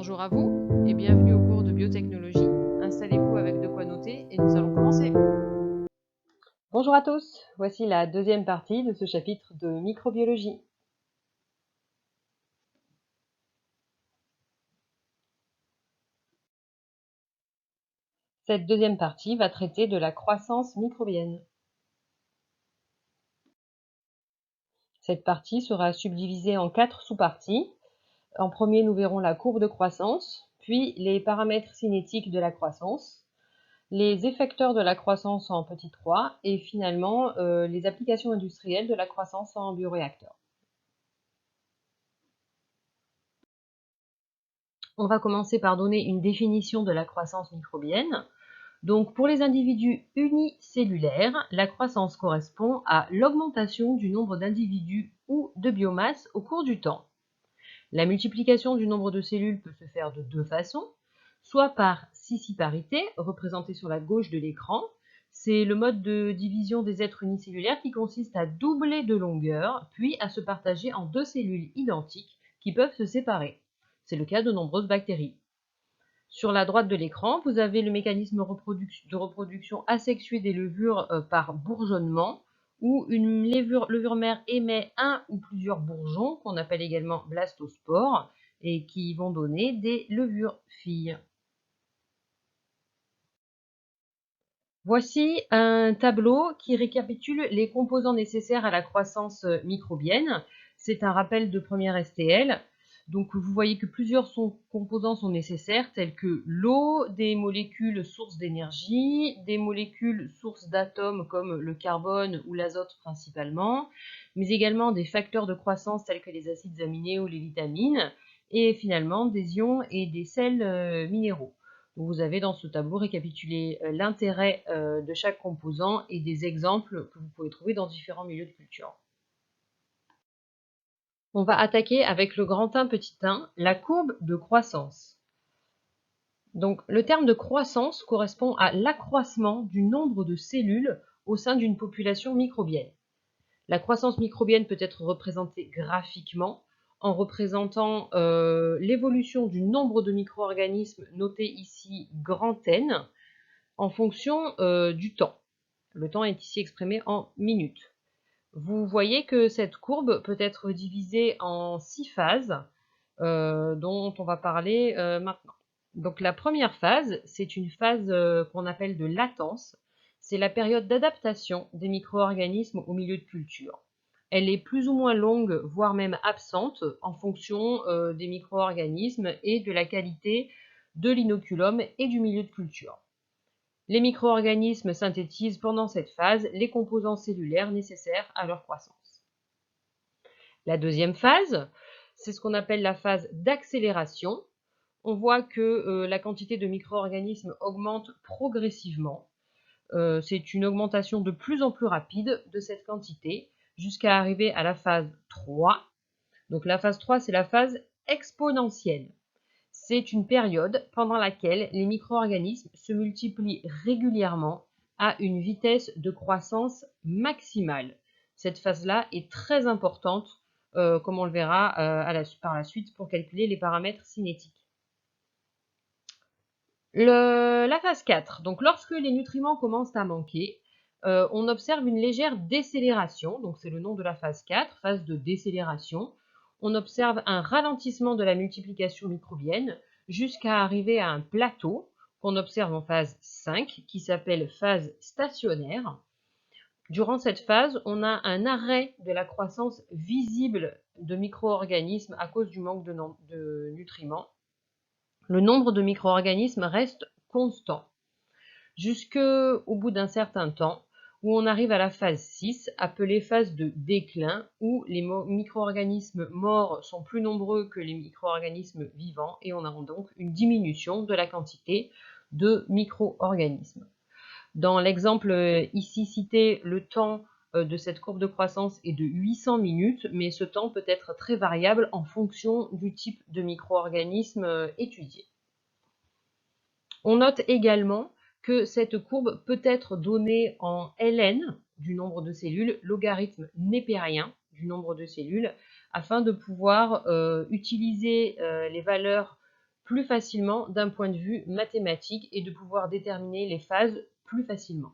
Bonjour à vous et bienvenue au cours de biotechnologie. Installez-vous avec de quoi noter et nous allons commencer. Bonjour à tous, voici la deuxième partie de ce chapitre de microbiologie. Cette deuxième partie va traiter de la croissance microbienne. Cette partie sera subdivisée en 4 sous-parties. En premier, nous verrons la courbe de croissance, puis les paramètres cinétiques de la croissance, les effecteurs de la croissance en petit 3 et finalement les applications industrielles de la croissance en bioréacteur. On va commencer par donner une définition de la croissance microbienne. Donc, pour les individus unicellulaires, la croissance correspond à l'augmentation du nombre d'individus ou de biomasse au cours du temps. La multiplication du nombre de cellules peut se faire de deux façons, soit par scissiparité, représentée sur la gauche de l'écran. C'est le mode de division des êtres unicellulaires qui consiste à doubler de longueur, puis à se partager en deux cellules identiques qui peuvent se séparer. C'est le cas de nombreuses bactéries. Sur la droite de l'écran, vous avez le mécanisme de reproduction asexuée des levures par bourgeonnement, où une levure mère émet un ou plusieurs bourgeons, qu'on appelle également blastospores, et qui vont donner des levures filles. Voici un tableau qui récapitule les composants nécessaires à la croissance microbienne. C'est un rappel de première STL. Donc vous voyez que plusieurs composants sont nécessaires, tels que l'eau, des molécules sources d'énergie, des molécules sources d'atomes comme le carbone ou l'azote principalement, mais également des facteurs de croissance tels que les acides aminés ou les vitamines, et finalement des ions et des sels minéraux. Vous avez dans ce tableau récapitulé l'intérêt de chaque composant et des exemples que vous pouvez trouver dans différents milieux de culture. On va attaquer avec le grand 1 petit 1, la courbe de croissance. Donc, le terme de croissance correspond à l'accroissement du nombre de cellules au sein d'une population microbienne. La croissance microbienne peut être représentée graphiquement en représentant l'évolution du nombre de micro-organismes, noté ici grand N, en fonction du temps. Le temps est ici exprimé en minutes. Vous voyez que cette courbe peut être divisée en 6 phases dont on va parler maintenant. Donc la première phase, c'est une phase qu'on appelle de latence. C'est la période d'adaptation des micro-organismes au milieu de culture. Elle est plus ou moins longue, voire même absente, en fonction des micro-organismes et de la qualité de l'inoculum et du milieu de culture. Les micro-organismes synthétisent pendant cette phase les composants cellulaires nécessaires à leur croissance. La deuxième phase, c'est ce qu'on appelle la phase d'accélération. On voit que la quantité de micro-organismes augmente progressivement. C'est une augmentation de plus en plus rapide de cette quantité jusqu'à arriver à la phase 3. Donc la phase 3, c'est la phase exponentielle. C'est une période pendant laquelle les micro-organismes se multiplient régulièrement à une vitesse de croissance maximale. Cette phase-là est très importante, comme on le verra par la suite, pour calculer les paramètres cinétiques. La phase 4, donc lorsque les nutriments commencent à manquer, on observe une légère décélération, donc c'est le nom de la phase 4, phase de décélération. On observe un ralentissement de la multiplication microbienne jusqu'à arriver à un plateau qu'on observe en phase 5, qui s'appelle phase stationnaire. Durant cette phase, on a un arrêt de la croissance visible de micro-organismes à cause du manque de nutriments. Le nombre de micro-organismes reste constant jusqu'au bout d'un certain temps, où on arrive à la phase 6, appelée phase de déclin, où les micro-organismes morts sont plus nombreux que les micro-organismes vivants, et on a donc une diminution de la quantité de micro-organismes. Dans l'exemple ici cité, le temps de cette courbe de croissance est de 800 minutes, mais ce temps peut être très variable en fonction du type de micro-organisme étudié. On note également que cette courbe peut être donnée en ln du nombre de cellules, logarithme népérien du nombre de cellules, afin de pouvoir utiliser les valeurs plus facilement d'un point de vue mathématique et de pouvoir déterminer les phases plus facilement.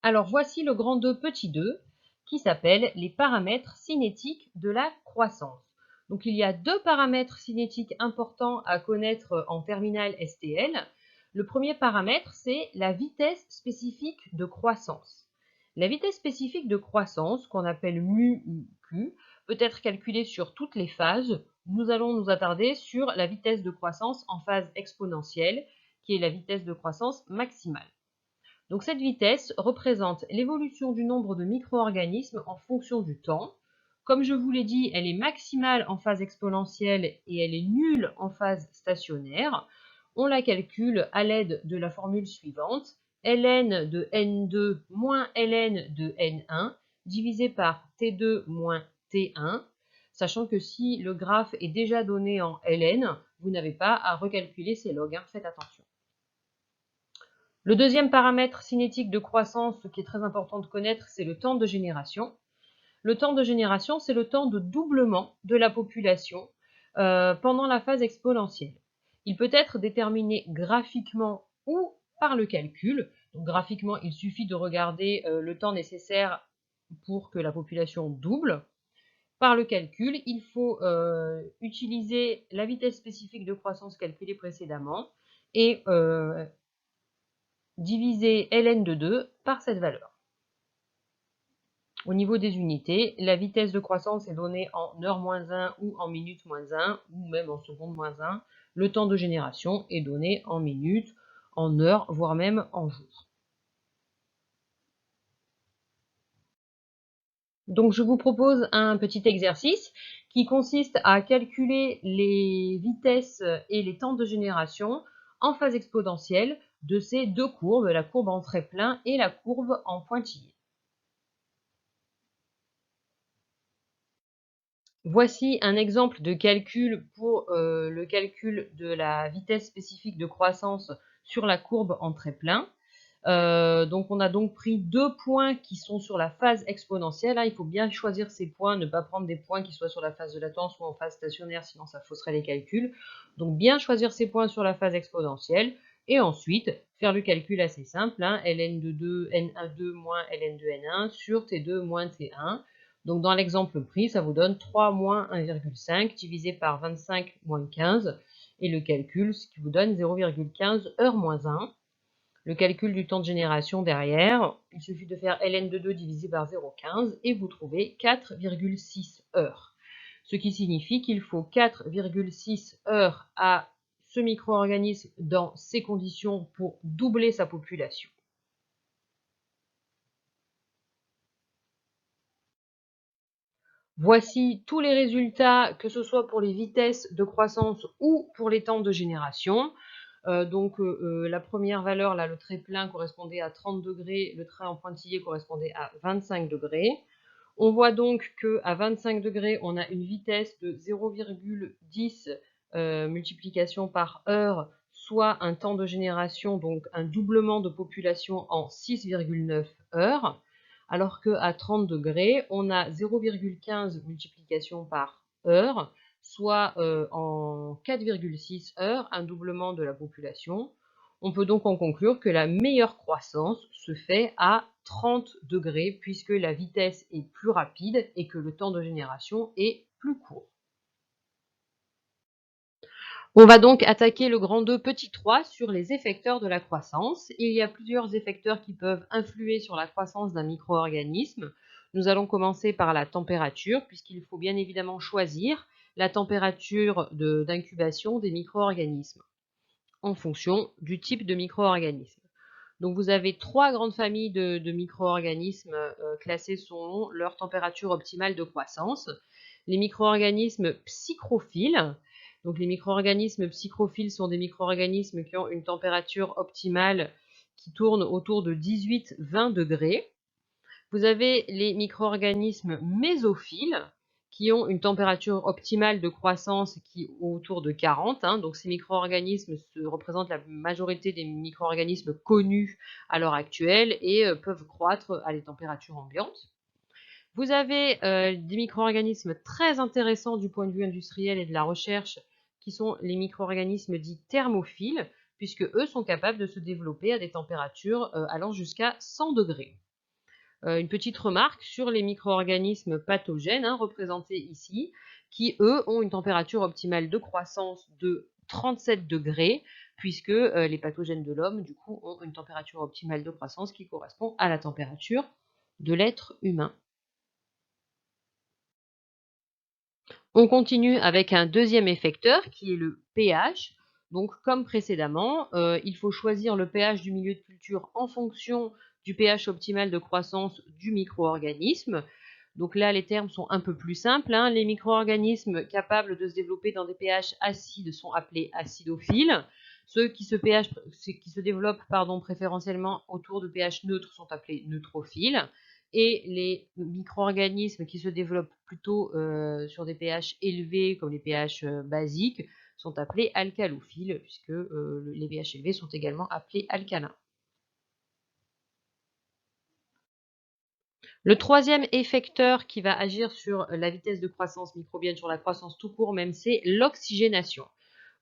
Alors voici le grand 2 petit 2 qui s'appelle les paramètres cinétiques de la croissance. Donc il y a deux paramètres cinétiques importants à connaître en terminale STL. Le premier paramètre, c'est la vitesse spécifique de croissance. La vitesse spécifique de croissance, qu'on appelle mu ou q, peut être calculée sur toutes les phases. Nous allons nous attarder sur la vitesse de croissance en phase exponentielle, qui est la vitesse de croissance maximale. Donc cette vitesse représente l'évolution du nombre de micro-organismes en fonction du temps. Comme je vous l'ai dit, elle est maximale en phase exponentielle et elle est nulle en phase stationnaire. On la calcule à l'aide de la formule suivante, ln de n2 moins ln de n1 divisé par t2 moins t1, sachant que si le graphe est déjà donné en ln, vous n'avez pas à recalculer ces logs, faites attention. Le deuxième paramètre cinétique de croissance qui est très important de connaître, c'est le temps de génération. Le temps de génération, c'est le temps de doublement de la population pendant la phase exponentielle. Il peut être déterminé graphiquement ou par le calcul. Donc, graphiquement, il suffit de regarder le temps nécessaire pour que la population double. Par le calcul, il faut utiliser la vitesse spécifique de croissance calculée précédemment et diviser ln de 2 par cette valeur. Au niveau des unités, la vitesse de croissance est donnée en heure moins 1 ou en minute moins 1 ou même en seconde moins 1. Le temps de génération est donné en minutes, en heures, voire même en jours. Donc je vous propose un petit exercice qui consiste à calculer les vitesses et les temps de génération en phase exponentielle de ces deux courbes, la courbe en trait plein et la courbe en pointillé. Voici un exemple de calcul pour le calcul de la vitesse spécifique de croissance sur la courbe en trait plein. Donc on a donc pris deux points qui sont sur la phase exponentielle. Il faut bien choisir ces points, ne pas prendre des points qui soient sur la phase de latence ou en phase stationnaire, sinon ça fausserait les calculs. Donc bien choisir ces points sur la phase exponentielle et ensuite faire le calcul assez simple, ln de 2, n1,2 moins ln de n1 sur t2 moins t1. Donc dans l'exemple pris, ça vous donne 3 moins 1,5 divisé par 25 moins 15 et le calcul, ce qui vous donne 0,15 heure moins 1. Le calcul du temps de génération derrière, il suffit de faire ln de 2 divisé par 0,15 et vous trouvez 4,6 heures. Ce qui signifie qu'il faut 4,6 heures à ce micro-organisme dans ces conditions pour doubler sa population. Voici tous les résultats, que ce soit pour les vitesses de croissance ou pour les temps de génération. La première valeur, là, le trait plein correspondait à 30 degrés, le trait en pointillé correspondait à 25 degrés. On voit donc qu'à 25 degrés, on a une vitesse de 0,10 multiplication par heure, soit un temps de génération, donc un doublement de population en 6,9 heures. Alors qu'à 30 degrés, on a 0,15 multiplication par heure, soit en 4,6 heures, un doublement de la population. On peut donc en conclure que la meilleure croissance se fait à 30 degrés, puisque la vitesse est plus rapide et que le temps de génération est plus court. On va donc attaquer le grand 2 petit 3 sur les effecteurs de la croissance. Il y a plusieurs effecteurs qui peuvent influer sur la croissance d'un micro-organisme. Nous allons commencer par la température, puisqu'il faut bien évidemment choisir la température d'incubation des micro-organismes en fonction du type de micro-organisme. Donc vous avez trois grandes familles de micro-organismes classés selon leur température optimale de croissance. Les micro-organismes psychrophiles. Donc les micro-organismes psychrophiles sont des micro-organismes qui ont une température optimale qui tourne autour de 18-20 degrés. Vous avez les micro-organismes mésophiles qui ont une température optimale de croissance qui est autour de 40. Donc ces micro-organismes représentent la majorité des micro-organismes connus à l'heure actuelle et peuvent croître à des températures ambiantes. Vous avez des micro-organismes très intéressants du point de vue industriel et de la recherche, qui sont les micro-organismes dits thermophiles, puisque eux sont capables de se développer à des températures allant jusqu'à 100 degrés. Une petite remarque sur les micro-organismes pathogènes, représentés ici, qui eux ont une température optimale de croissance de 37 degrés, puisque les pathogènes de l'homme, du coup, ont une température optimale de croissance qui correspond à la température de l'être humain. On continue avec un deuxième effecteur qui est le pH. Donc, comme précédemment, il faut choisir le pH du milieu de culture en fonction du pH optimal de croissance du micro-organisme. Donc là, les termes sont un peu plus simples. Les micro-organismes capables de se développer dans des pH acides sont appelés acidophiles. Ceux qui se développent préférentiellement autour de pH neutres sont appelés neutrophiles. Et les micro-organismes qui se développent plutôt sur des pH élevés, comme les pH basiques, sont appelés alcalophiles, puisque les pH élevés sont également appelés alcalins. Le troisième effecteur qui va agir sur la vitesse de croissance microbienne, sur la croissance tout court même, c'est l'oxygénation.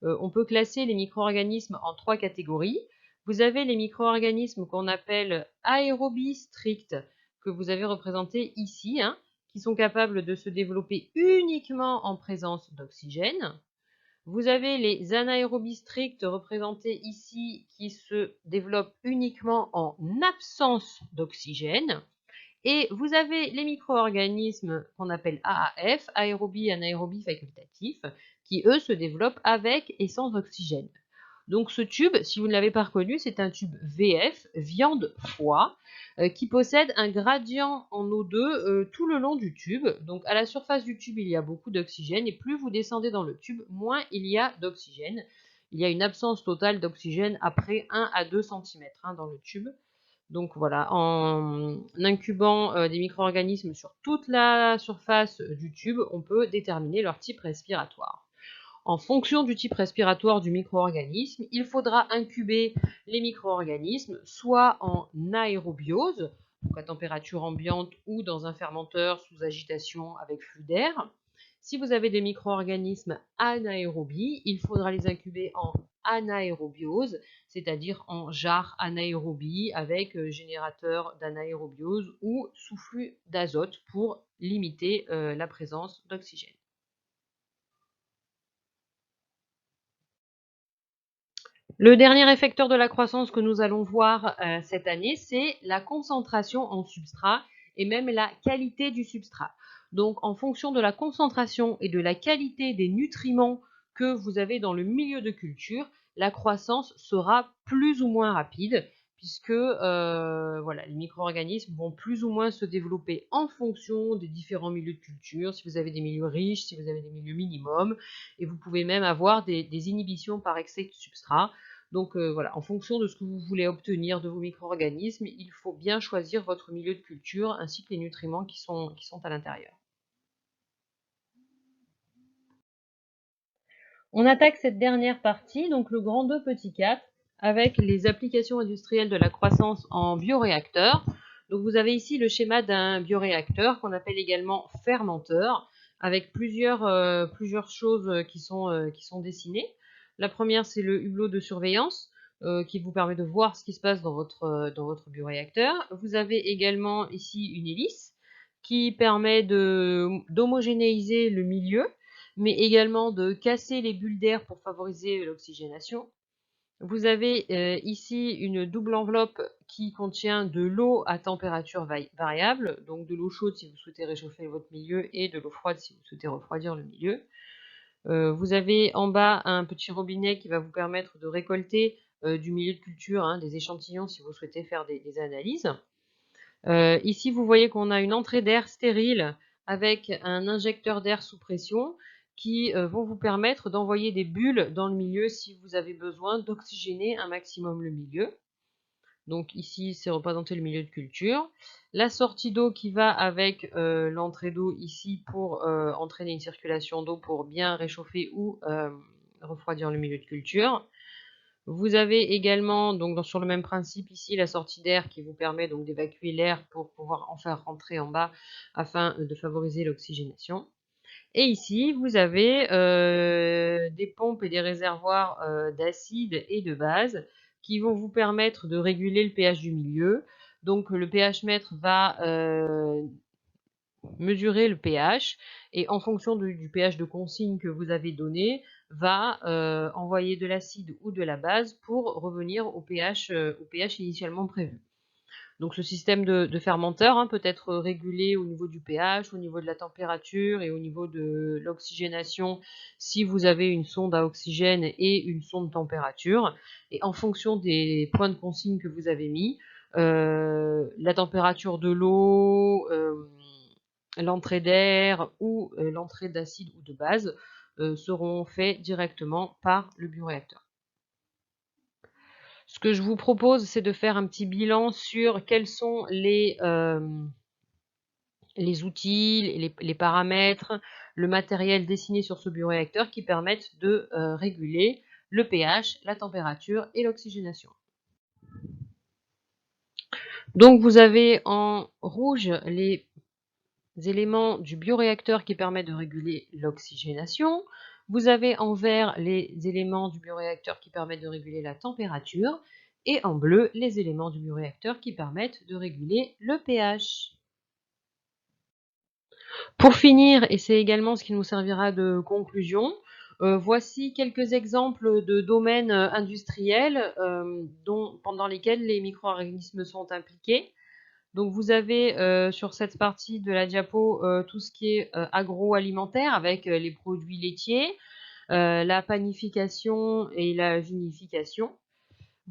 On peut classer les micro-organismes en 3 catégories. Vous avez les micro-organismes qu'on appelle aérobies stricts, que vous avez représentés ici, qui sont capables de se développer uniquement en présence d'oxygène. Vous avez les anaérobies stricts représentés ici, qui se développent uniquement en absence d'oxygène. Et vous avez les micro-organismes qu'on appelle AAF, aérobie, anaérobie facultatif, qui eux se développent avec et sans oxygène. Donc ce tube, si vous ne l'avez pas reconnu, c'est un tube VF, viande foie, qui possède un gradient en O2 tout le long du tube. Donc à la surface du tube, il y a beaucoup d'oxygène, et plus vous descendez dans le tube, moins il y a d'oxygène. Il y a une absence totale d'oxygène après 1 à 2 cm dans le tube. Donc voilà, en incubant des micro-organismes sur toute la surface du tube, on peut déterminer leur type respiratoire. En fonction du type respiratoire du micro-organisme, il faudra incuber les micro-organismes soit en aérobiose, donc à température ambiante, ou dans un fermenteur sous agitation avec flux d'air. Si vous avez des micro-organismes anaérobies, il faudra les incuber en anaérobiose, c'est-à-dire en jarre anaérobie avec générateur d'anaérobiose ou sous flux d'azote pour limiter la présence d'oxygène. Le dernier effecteur de la croissance que nous allons voir cette année, c'est la concentration en substrat et même la qualité du substrat. Donc, en fonction de la concentration et de la qualité des nutriments que vous avez dans le milieu de culture, la croissance sera plus ou moins rapide, puisque les micro-organismes vont plus ou moins se développer en fonction des différents milieux de culture, si vous avez des milieux riches, si vous avez des milieux minimums, et vous pouvez même avoir des inhibitions par excès de substrat. Donc en fonction de ce que vous voulez obtenir de vos micro-organismes, il faut bien choisir votre milieu de culture ainsi que les nutriments qui sont à l'intérieur. On attaque cette dernière partie, donc le grand 2 petit 4, avec les applications industrielles de la croissance en bioréacteur. Donc vous avez ici le schéma d'un bioréacteur qu'on appelle également fermenteur, avec plusieurs choses qui sont dessinées. La première, c'est le hublot de surveillance qui vous permet de voir ce qui se passe dans votre bioréacteur. Vous avez également ici une hélice qui permet d'homogénéiser le milieu, mais également de casser les bulles d'air pour favoriser l'oxygénation. Vous avez ici une double enveloppe qui contient de l'eau à température variable, donc de l'eau chaude si vous souhaitez réchauffer votre milieu et de l'eau froide si vous souhaitez refroidir le milieu. Vous avez en bas un petit robinet qui va vous permettre de récolter du milieu de culture, des échantillons si vous souhaitez faire des analyses. Ici, vous voyez qu'on a une entrée d'air stérile avec un injecteur d'air sous pression qui vont vous permettre d'envoyer des bulles dans le milieu si vous avez besoin d'oxygéner un maximum le milieu. Donc ici, c'est représenté le milieu de culture. La sortie d'eau qui va avec l'entrée d'eau ici pour entraîner une circulation d'eau pour bien réchauffer ou refroidir le milieu de culture. Vous avez également, donc sur le même principe ici, la sortie d'air qui vous permet donc d'évacuer l'air pour pouvoir en faire rentrer en bas afin de favoriser l'oxygénation. Et ici, vous avez des pompes et des réservoirs d'acide et de base qui vont vous permettre de réguler le pH du milieu. Donc le pH mètre va mesurer le pH et en fonction du pH de consigne que vous avez donné, va envoyer de l'acide ou de la base pour revenir au pH initialement prévu. Donc ce système de fermenteur peut être régulé au niveau du pH, au niveau de la température et au niveau de l'oxygénation si vous avez une sonde à oxygène et une sonde température. Et en fonction des points de consigne que vous avez mis, la température de l'eau, l'entrée d'air ou l'entrée d'acide ou de base seront faits directement par le bioréacteur. Ce que je vous propose, c'est de faire un petit bilan sur quels sont les outils, les paramètres, le matériel dessiné sur ce bioréacteur qui permettent de réguler le pH, la température et l'oxygénation. Donc vous avez en rouge les éléments du bioréacteur qui permettent de réguler l'oxygénation. Vous avez en vert les éléments du bioréacteur qui permettent de réguler la température. Et en bleu, les éléments du bioréacteur qui permettent de réguler le pH. Pour finir, et c'est également ce qui nous servira de conclusion, voici quelques exemples de domaines industriels pendant lesquels les micro-organismes sont impliqués. Donc vous avez sur cette partie de la diapo tout ce qui est agroalimentaire avec les produits laitiers, la panification et la vinification.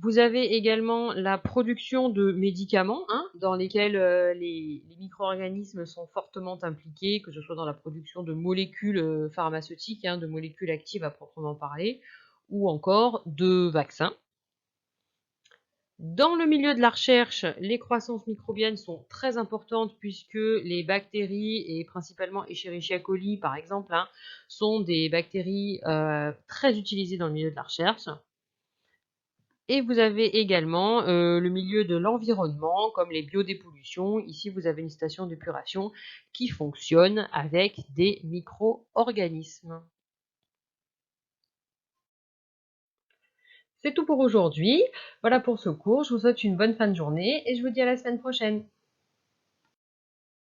Vous avez également la production de médicaments, dans lesquels les micro-organismes sont fortement impliqués, que ce soit dans la production de molécules pharmaceutiques, de molécules actives à proprement parler, ou encore de vaccins. Dans le milieu de la recherche, les croissances microbiennes sont très importantes puisque les bactéries, et principalement Escherichia coli par exemple, sont des bactéries très utilisées dans le milieu de la recherche. Et vous avez également le milieu de l'environnement, comme les biodépollutions. Ici, vous avez une station d'épuration qui fonctionne avec des micro-organismes. C'est tout pour aujourd'hui. Voilà pour ce cours. Je vous souhaite une bonne fin de journée et je vous dis à la semaine prochaine.